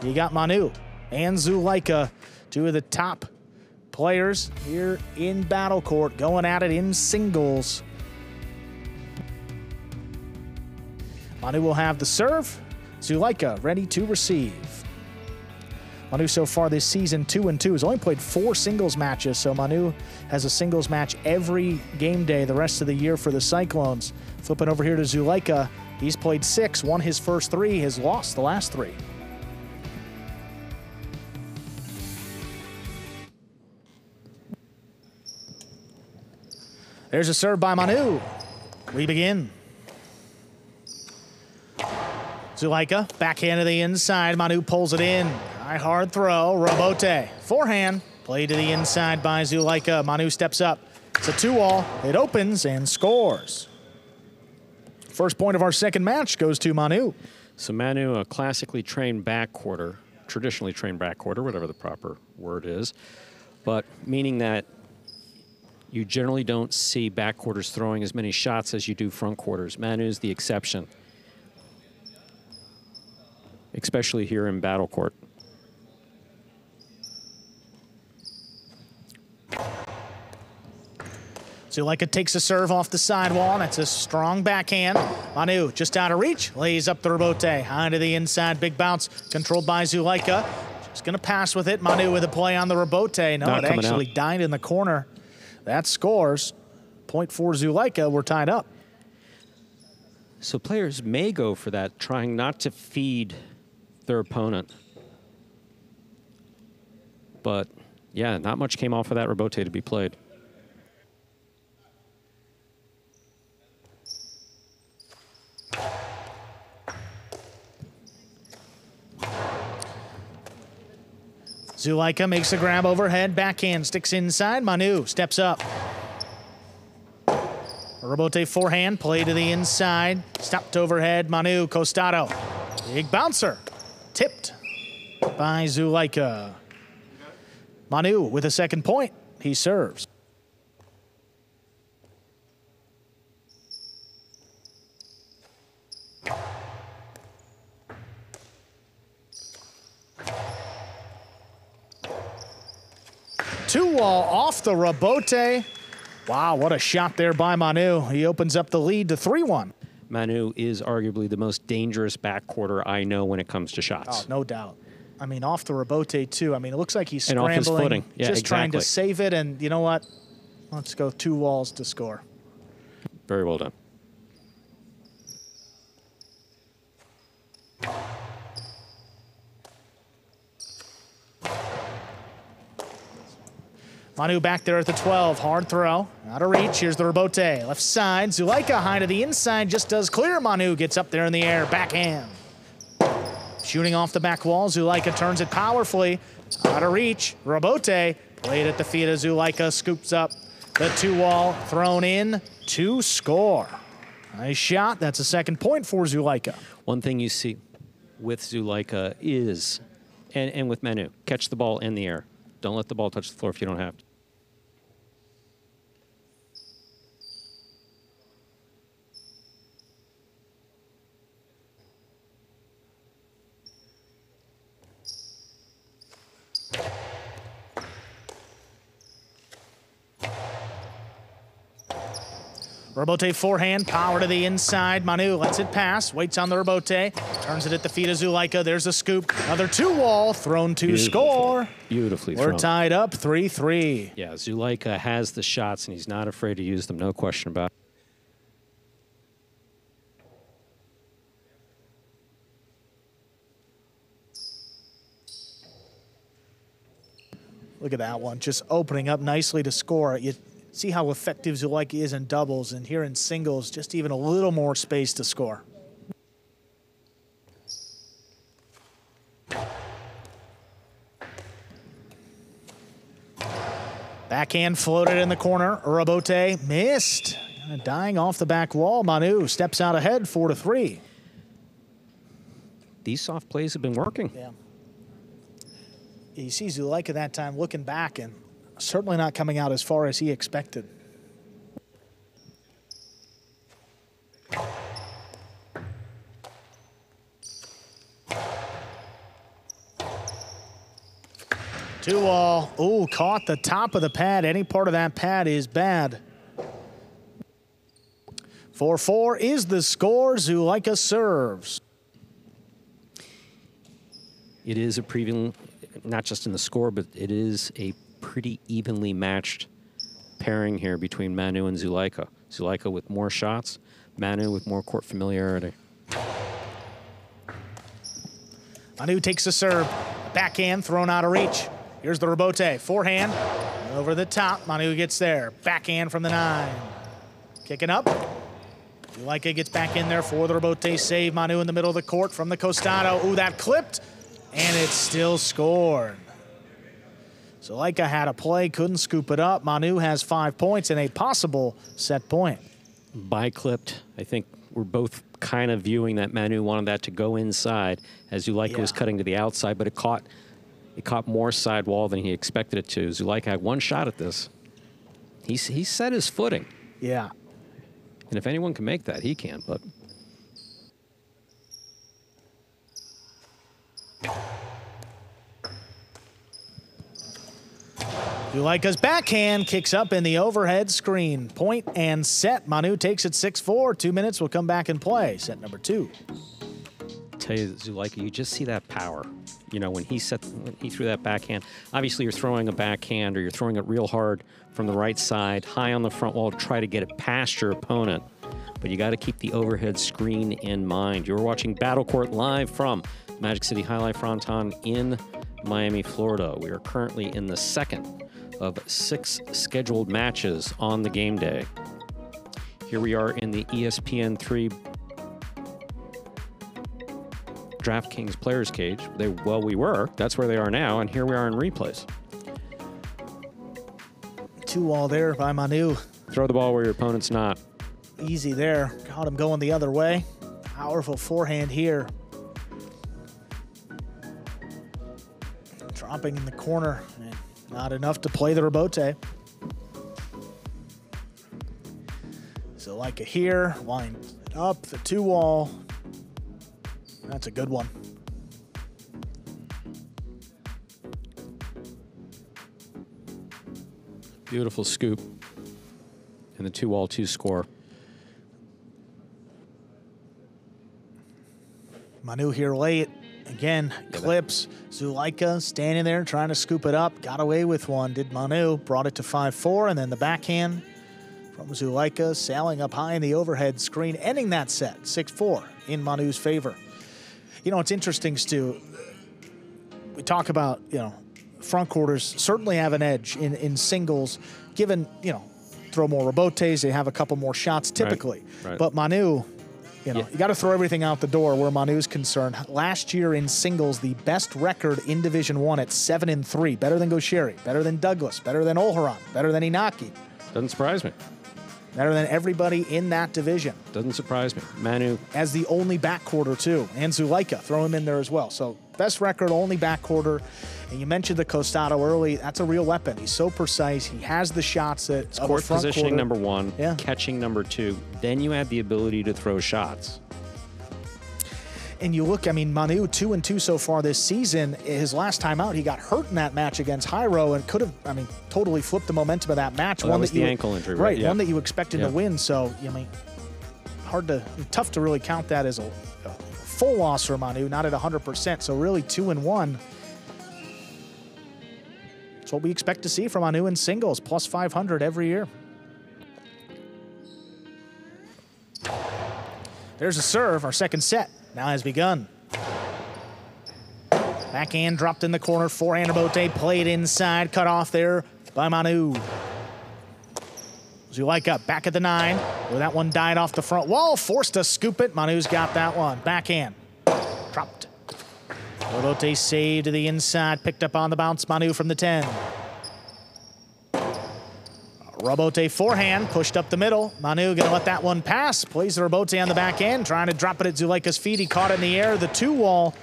You got Manu and Zulaika, two of the top players here in Battle Court, going at it in singles. Manu will have the serve. Zulaika ready to receive. Manu so far this season 2-2. Has only played 4 singles matches, so Manu has a singles match every game day the rest of the year for the Cyclones. Flipping over here to Zulaika. He's played 6, won his first 3, has lost the last 3. There's a serve by Manu. We begin. Zulaika, backhand to the inside. Manu pulls it in. High hard throw. Rebote. Forehand. Play to the inside by Zulaika. Manu steps up. It's a 2-all. It opens and scores. First point of our second match goes to Manu. So Manu, a classically trained backcourter, traditionally trained backcourter, whatever the proper word is, but meaning that you generally don't see backcourters throwing as many shots as you do frontcourters. Manu's the exception, especially here in Battle Court. Zulaika takes a serve off the sidewall. That's a strong backhand. Manu just out of reach, lays up the rebote. High to the inside, big bounce, controlled by Zulaika. Just gonna pass with it. Manu with a play on the rebote. No, it actually died in the corner. That scores. Point for Zulaika, we're tied up. So players may go for that, trying not to feed their opponent. But yeah, not much came off of that rebote to be played. Zulaika makes a grab overhead, backhand, sticks inside. Manu steps up. Rebote forehand, play to the inside. Stopped overhead, Manu, Costado. Big bouncer, tipped by Zulaika. Manu with a second point, he serves. Two-wall off the rebote. Wow, what a shot there by Manu. He opens up the lead to 3-1. Manu is arguably the most dangerous backcourter I know when it comes to shots. Oh, no doubt. I mean, off the rebote, too. I mean, it looks like he's scrambling. And off his footing. Yeah, just exactly. trying to save it, and you know what? Let's go 2 walls to score. Very well done. Manu back there at the 12, hard throw, out of reach, here's the rebote, left side, Zulaika high to the inside, just does clear, Manu gets up there in the air, backhand. Shooting off the back wall, Zulaika turns it powerfully, out of reach, rebote, played at the feet of Zulaika, scoops up the 2-wall, thrown in to score. Nice shot, that's a second point for Zulaika. One thing you see with Zulaika is, and with Manu, catch the ball in the air. Don't let the ball touch the floor if you don't have to. Rebote forehand, power to the inside. Manu lets it pass, waits on the rebote, turns it at the feet of Zulaika. There's a scoop, another 2-wall, thrown to score. Beautifully thrown. We're tied up 3-3. Yeah, Zulaika has the shots, and he's not afraid to use them, no question about it. Look at that one, just opening up nicely to score. You see how effective Zulaika is in doubles, and here in singles, just even a little more space to score. Backhand floated in the corner. Rebote missed. Dying off the back wall. Manu steps out ahead 4-3. These soft plays have been working. Yeah. You see Zulaika that time looking back and certainly not coming out as far as he expected. 2-all. Ooh, caught the top of the pad. Any part of that pad is bad. 4-4 is the score. Zulaika serves. It is a preview, not just in the score, but it is a pretty evenly matched pairing here between Manu and Zulaika. Zulaika with more shots, Manu with more court familiarity. Manu takes the serve. Backhand thrown out of reach. Here's the rebote. Forehand over the top. Manu gets there. Backhand from the 9. Kicking up. Zulaika gets back in there for the rebote save. Manu in the middle of the court from the costado. Ooh, that clipped. And it's still scored. Zulaika had a play, couldn't scoop it up. Manu has 5 points and a possible set point. By-clipped. I think we're both kind of viewing that Manu wanted that to go inside as Zulaika was cutting to the outside, but it caught more sidewall than he expected it to. Zulaika had one shot at this. He set his footing. Yeah. And if anyone can make that, he can, but... Zulaika's backhand kicks up in the overhead screen. Point and set. Manu takes it 6-4. 2 minutes will come back and play. Set number 2. Tell you, Zulaika, you just see that power. You know, when he threw that backhand, obviously you're throwing a backhand or you're throwing it real hard from the right side, high on the front wall to try to get it past your opponent. But you got to keep the overhead screen in mind. You're watching Battle Court live from Magic City Jai-Alai Fronton in Miami, Florida. We are currently in the second of 6 scheduled matches on the game day. Here we are in the ESPN3 DraftKings Players Cage. We were. That's where they are now, and here we are in replays. 2-all there by Manu. Throw the ball where your opponent's not. Easy there. Caught him going the other way. Powerful forehand here. Dropping in the corner. Not enough to play the rebote. Zulaika here. Line up the 2-wall. That's a good one. Beautiful scoop. And the 2-wall 2 score. Manu here late. Again, clips. Zulaika standing there trying to scoop it up. Got away with one, did Manu. Brought it to 5-4, and then the backhand from Zulaika sailing up high in the overhead screen, ending that set, 6-4 in Manu's favor. You know, it's interesting, Stu. We talk about, you know, front quarters certainly have an edge in singles, given, you know, throw more rebotes, they have a couple more shots typically. Right. But Manu, you know, you got to throw everything out the door where Manu's concerned. Last year in singles, the best record in Division I at 7-3. Better than Gosheri, better than Douglas, better than Olharan, better than Inaki. Doesn't surprise me. Better than everybody in that division. Doesn't surprise me. Manu. As the only backcourter, too. And Zulaika, throw him in there as well. So best record, only backcourter. And you mentioned the costado early. That's a real weapon. He's so precise. He has the shots that Court positioning number 1, yeah. Catching number 2. Then you have the ability to throw shots. And you look, I mean, Manu 2-2 so far this season. His last time out, he got hurt in that match against Jairo and could have, I mean, totally flipped the momentum of that match. Oh, that was the ankle injury, right? One that you expected to win. So, I mean, tough to really count that as a full loss for Manu, not at 100%. So really 2-1. That's what we expect to see from Manu in singles, plus 500 every year. There's a serve. Our second set now has begun. Backhand dropped in the corner. Forehand rebote played inside. Cut off there by Manu. Zulaika back at the 9. Where that one died off the front wall. Forced to scoop it. Manu's got that one. Backhand. Dropped. Rebote saved to the inside. Picked up on the bounce. Manu from the 10. Rebote forehand, pushed up the middle. Manu gonna let that one pass. Plays the rebote on the back end, trying to drop it at Zulaika's feet. He caught it in the air. The 2-wall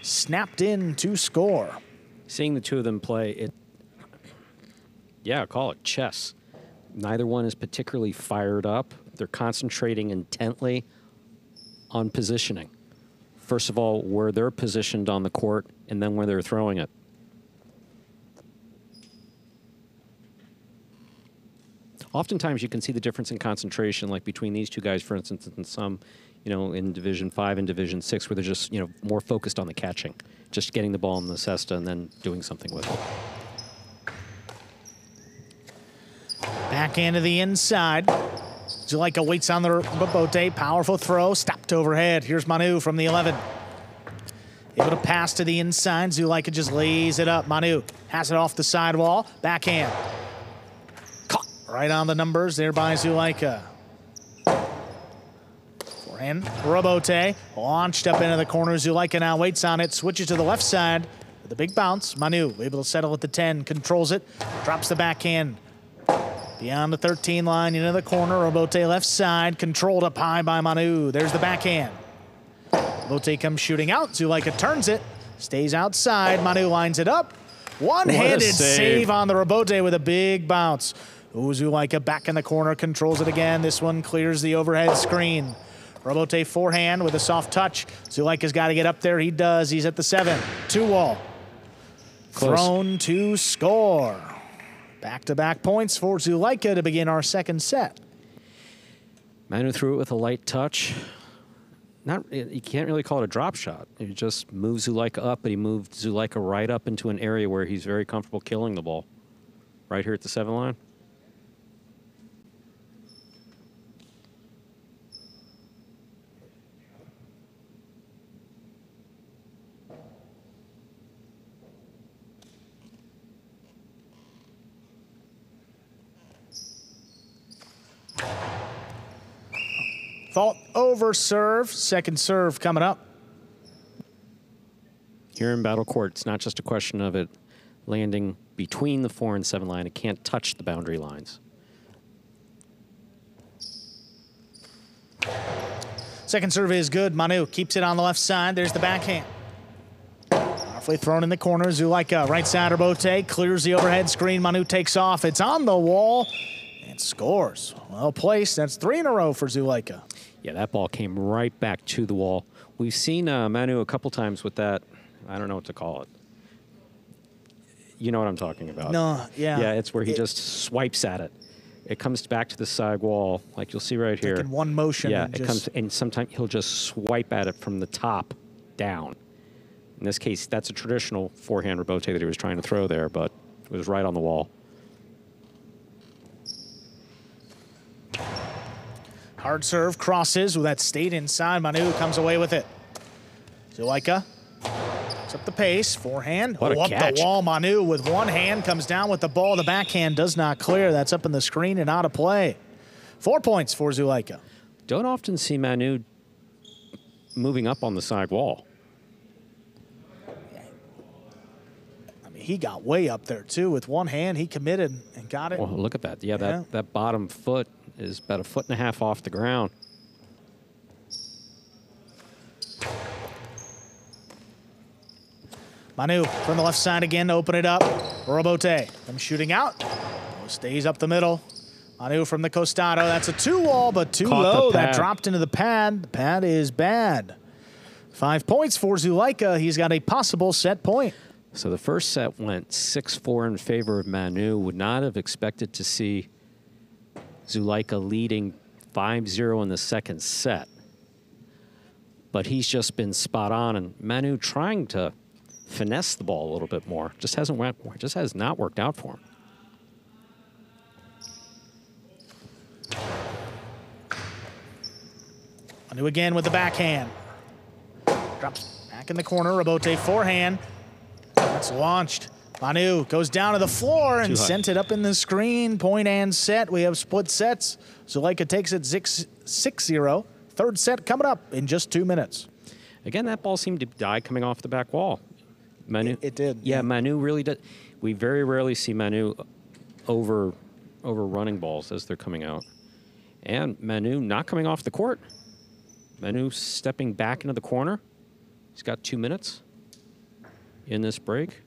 snapped in to score. Seeing the two of them play, call it chess. Neither one is particularly fired up. They're concentrating intently on positioning. First of all, where they're positioned on the court, and then where they're throwing it. Oftentimes you can see the difference in concentration, like between these two guys, for instance, and some, you know, in Division 5 and Division 6, where they're just, you know, more focused on the catching, just getting the ball in the cesta and then doing something with it. Backhand to the inside. Zulaika waits on the rebote. Powerful throw. Stopped overhead. Here's Manu from the 11. Able to pass to the inside. Zulaika just lays it up. Manu has it off the sidewall. Backhand. Caught right on the numbers there by Zulaika. Forehand. Rebote. Launched up into the corner. Zulaika now waits on it. Switches to the left side with a big bounce. Manu able to settle at the 10. Controls it. Drops the backhand. Beyond the 13 line, into the corner. Rebote left side. Controlled up high by Manu. There's the backhand. Rebote comes shooting out. Zulaika turns it. Stays outside. Manu lines it up. One-handed save on the rebote with a big bounce. Zulaika back in the corner. Controls it again. This one clears the overhead screen. Rebote forehand with a soft touch. Zulaika's got to get up there. He does. He's at the 7. 2-wall. Thrown to score. Back-to-back points for Zulaika to begin our second set. Manu threw it with a light touch. You can't really call it a drop shot. He just moved Zulaika up, but he moved Zulaika right up into an area where he's very comfortable killing the ball. Right here at the 7 line. Fault over serve. Second serve coming up. Here in Battle Court, it's not just a question of it landing between the 4 and 7 line. It can't touch the boundary lines. Second serve is good. Manu keeps it on the left side. There's the backhand. Powerfully thrown in the corner. Zulaika, right side rebote, clears the overhead screen. Manu takes off. It's on the wall and scores. Well placed. That's 3 in a row for Zulaika. Yeah, that ball came right back to the wall. We've seen Manu a couple times with that. I don't know what to call it. You know what I'm talking about. No, yeah. Yeah, it's where he just swipes at it. It comes back to the side wall, like you'll see right here. In one motion. Yeah, and it comes, and sometimes he'll just swipe at it from the top down. In this case, that's a traditional forehand rebote that he was trying to throw there, but it was right on the wall. Hard serve, crosses with that stayed inside. Manu comes away with it. Zulaika picks up the pace, forehand. What a catch. Up the wall, Manu with one hand comes down with the ball. The backhand does not clear. That's up in the screen and out of play. 4 points for Zulaika. Don't often see Manu moving up on the side wall. I mean, he got way up there too with one hand. He committed and got it. Well, look at that. Yeah, that bottom foot is about 1.5 feet off the ground. Manu from the left side again to open it up. Rebote from shooting out. Stays up the middle. Manu from the costado. That's a 2-wall, but too low. That dropped into the pad. The pad is bad. 5 points for Zulaika. He's got a possible set point. So the first set went 6-4 in favor of Manu. Would not have expected to see Zulaika leading 5-0 in the second set. But he's just been spot on, and Manu trying to finesse the ball a little bit more. Just has not worked out for him. Manu again with the backhand. Drops back in the corner. Rebote forehand. That's launched. Manu goes down to the floor and sent it up in the screen. Point and set. We have split sets. Zulaika takes it 6-0. Third set coming up in just 2 minutes. Again, that ball seemed to die coming off the back wall. Manu, it did. Yeah, Manu really did. We very rarely see Manu overrunning balls as they're coming out. And Manu not coming off the court. Manu stepping back into the corner. He's got 2 minutes in this break.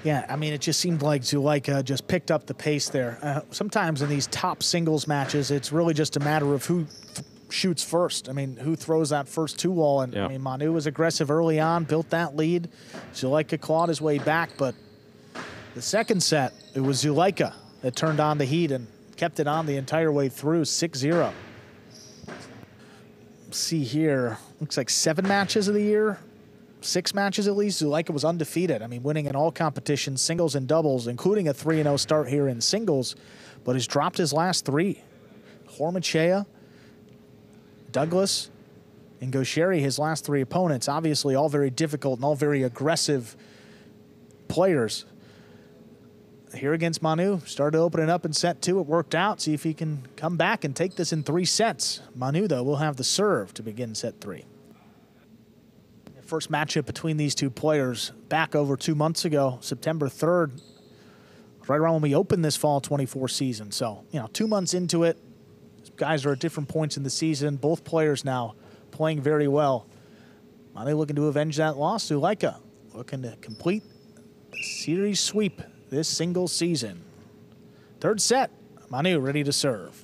Yeah, I mean, it just seemed like Zulaika just picked up the pace there. Sometimes in these top singles matches, it's really just a matter of who shoots first. I mean, who throws that first 2-wall. And I mean, Manu was aggressive early on, built that lead. Zulaika clawed his way back, but the second set, it was Zulaika that turned on the heat and kept it on the entire way through, 6-0. See here, looks like 7 matches of the year, 6 matches at least. Zulaika was undefeated. I mean, winning in all competitions, singles and doubles, including a 3-0 start here in singles, but he's dropped his last 3. Hormachea, Douglas, and Gosheri, his last 3 opponents, obviously all very difficult and all very aggressive players. Here against Manu, started opening up in set 2. It worked out. See if he can come back and take this in 3 sets. Manu, though, will have the serve to begin set 3. First matchup between these two players back over 2 months ago, September 3rd, right around when we opened this fall 24 season. So, 2 months into it, guys are at different points in the season. Both players now playing very well. Manu looking to avenge that loss. Zulaika looking to complete the series sweep this single season. 3rd set, Manu ready to serve.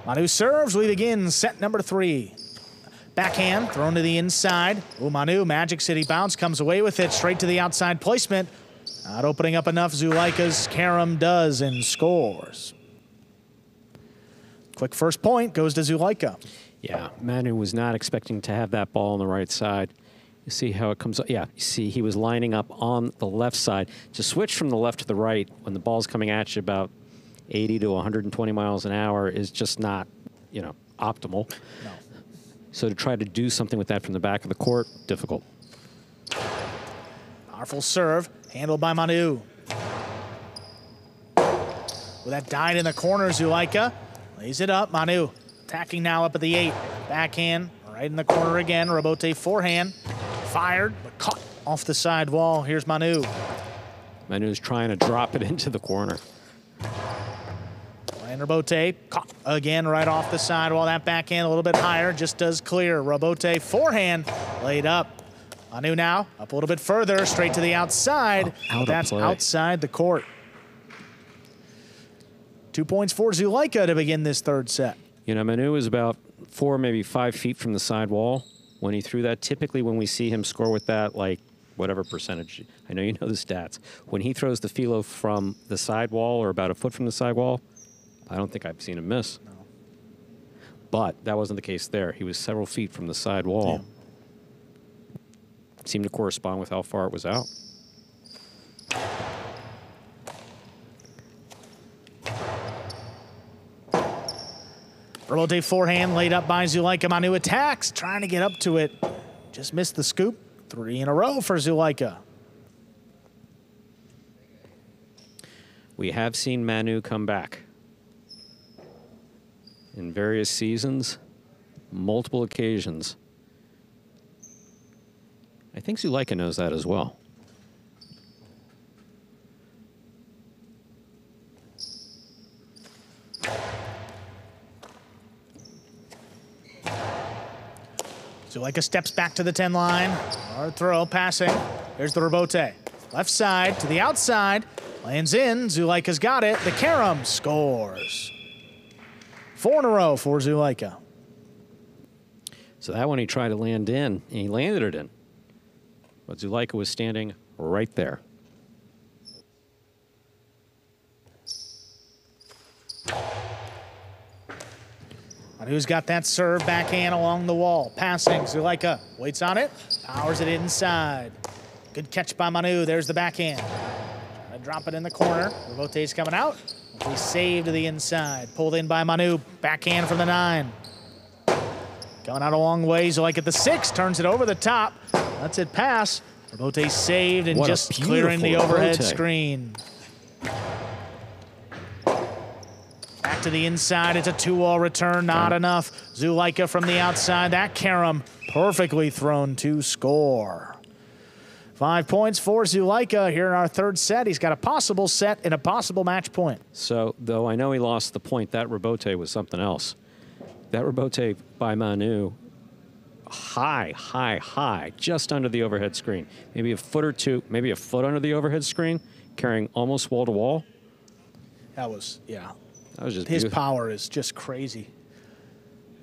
Manu serves, we begin set number 3. Backhand thrown to the inside. Oh, Manu, Magic City bounce, comes away with it, straight to the outside placement. Not opening up enough, Zulaika's carom does and scores. Quick first point goes to Zulaika. Yeah, Manu was not expecting to have that ball on the right side. You see how it comes up? Yeah, you see he was lining up on the left side. To switch from the left to the right when the ball's coming at you about 80 to 120 miles an hour is just not, optimal. No. So to try to do something with that from the back of the court, difficult. Powerful serve, handled by Manu. With that dive in the corner, Zulaika lays it up. Manu attacking now up at the 8. Backhand, right in the corner again. Robote forehand, fired, but caught off the side wall. Here's Manu. Manu's trying to drop it into the corner. And Robote caught again right off the side wall. That backhand a little bit higher, just does clear. Robote forehand laid up. Manu now up a little bit further, straight to the outside. That's outside the court. 2 points for Zulaika to begin this 3rd set. Manu was about 4, maybe 5 feet from the side wall when he threw that. Typically when we see him score with that, like whatever percentage, I know you know the stats. When he throws the philo from the side wall or about a foot from the side wall, I don't think I've seen him miss. No. But that wasn't the case there. He was several feet from the side wall. Yeah. Seemed to correspond with how far it was out. Robote forehand laid up by Zulaika. Manu attacks, trying to get up to it. Just missed the scoop. 3 in a row for Zulaika. We have seen Manu come back in various seasons, multiple occasions. I think Zulaika knows that as well. Zulaika steps back to the 10 line. Hard throw, passing. Here's the Robote. Left side to the outside. Lands in. Zulaika's got it. The carom scores. 4 in a row for Zulaika. So that one he tried to land in, and he landed it in. But Zulaika was standing right there. Manu's got that serve, backhand along the wall. Passing, Zulaika waits on it, powers it inside. Good catch by Manu, there's the backhand. Trying to drop it in the corner. Robote's coming out. He saved to the inside. Pulled in by Manu, backhand from the 9. Going out a long way, Zulaika at the 6, turns it over the top. Lets it pass. Robote saved and just clearing the overhead screen. Back to the inside, it's a 2-all return, not enough. Zulaika from the outside, that carom perfectly thrown to score. 5 points for Zulaika here in our 3rd set. He's got a possible set and a possible match point. So, though I know he lost the point, that Robote was something else. That Robote by Manu, high, just under the overhead screen. Maybe a foot or two, maybe a foot under the overhead screen, carrying almost wall to wall. That was, yeah. That was just his beautiful. Power is just crazy.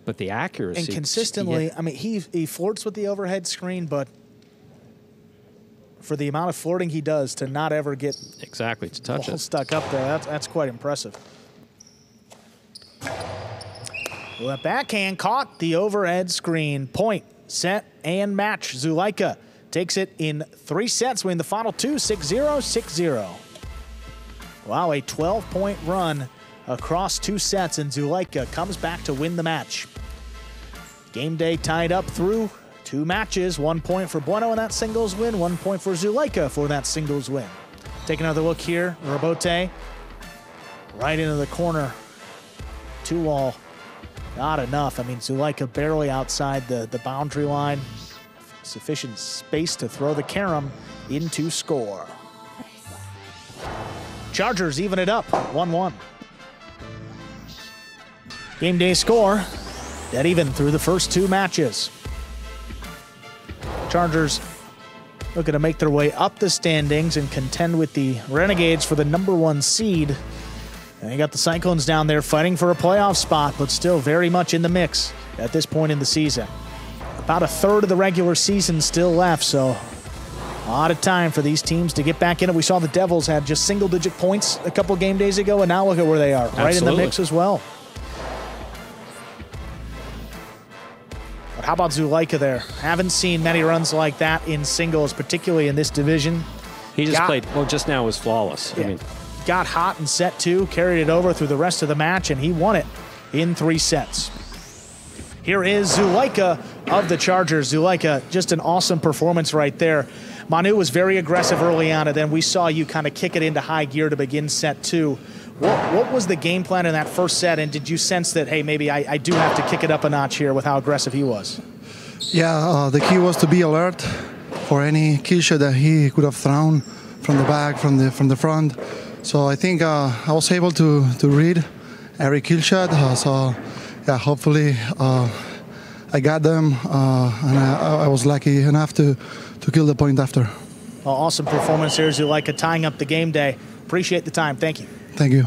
But the accuracy. And consistently, I mean, he flirts with the overhead screen, but for the amount of flirting he does to not ever get Exactly, to touch ball it. stuck up there. That's quite impressive. Well, that backhand caught the overhead screen. Point, set, and match. Zulaika takes it in 3 sets, winning the final 2, 6-0, 6-0. Wow, a 12-point run across 2 sets, and Zulaika comes back to win the match. Game day tied up through 2 matches. 1 point for Bueno in that singles win, 1 point for Zulaika for that singles win. Take another look here. Robote right into the corner. 2-all. Not enough. I mean, Zulaika barely outside the boundary line. Sufficient space to throw the carom into score. Chargers even it up, 1-1. Game day score, dead even through the first 2 matches. Chargers looking to make their way up the standings and contend with the Renegades for the #1 seed. And you got the Cyclones down there fighting for a playoff spot, but still very much in the mix at this point in the season. About a third of the regular season still left, so a lot of time for these teams to get back in it. We saw the Devils had just single-digit points a couple game days ago, and now look at where they are, right in the mix as well. But how about Zulaika there? Haven't seen many runs like that in singles, particularly in this division. He just played, well, just now was flawless. Yeah. I mean, got hot in set 2, carried it over through the rest of the match, and he won it in 3 sets. Here is Zulaika of the Chargers. Zulaika, just an awesome performance right there. Manu was very aggressive early on, and then we saw you kind of kick it into high gear to begin set 2. What was the game plan in that first set, and did you sense that, hey, maybe I do have to kick it up a notch here with how aggressive he was? Yeah, the key was to be alert for any kill shot that he could have thrown from the back, from the front. So I think I was able to read every kill shot. So yeah, hopefully I got them, and I was lucky enough to kill the point after. Well, awesome performance here, Zulaika, tying up the game day. Appreciate the time. Thank you. Thank you.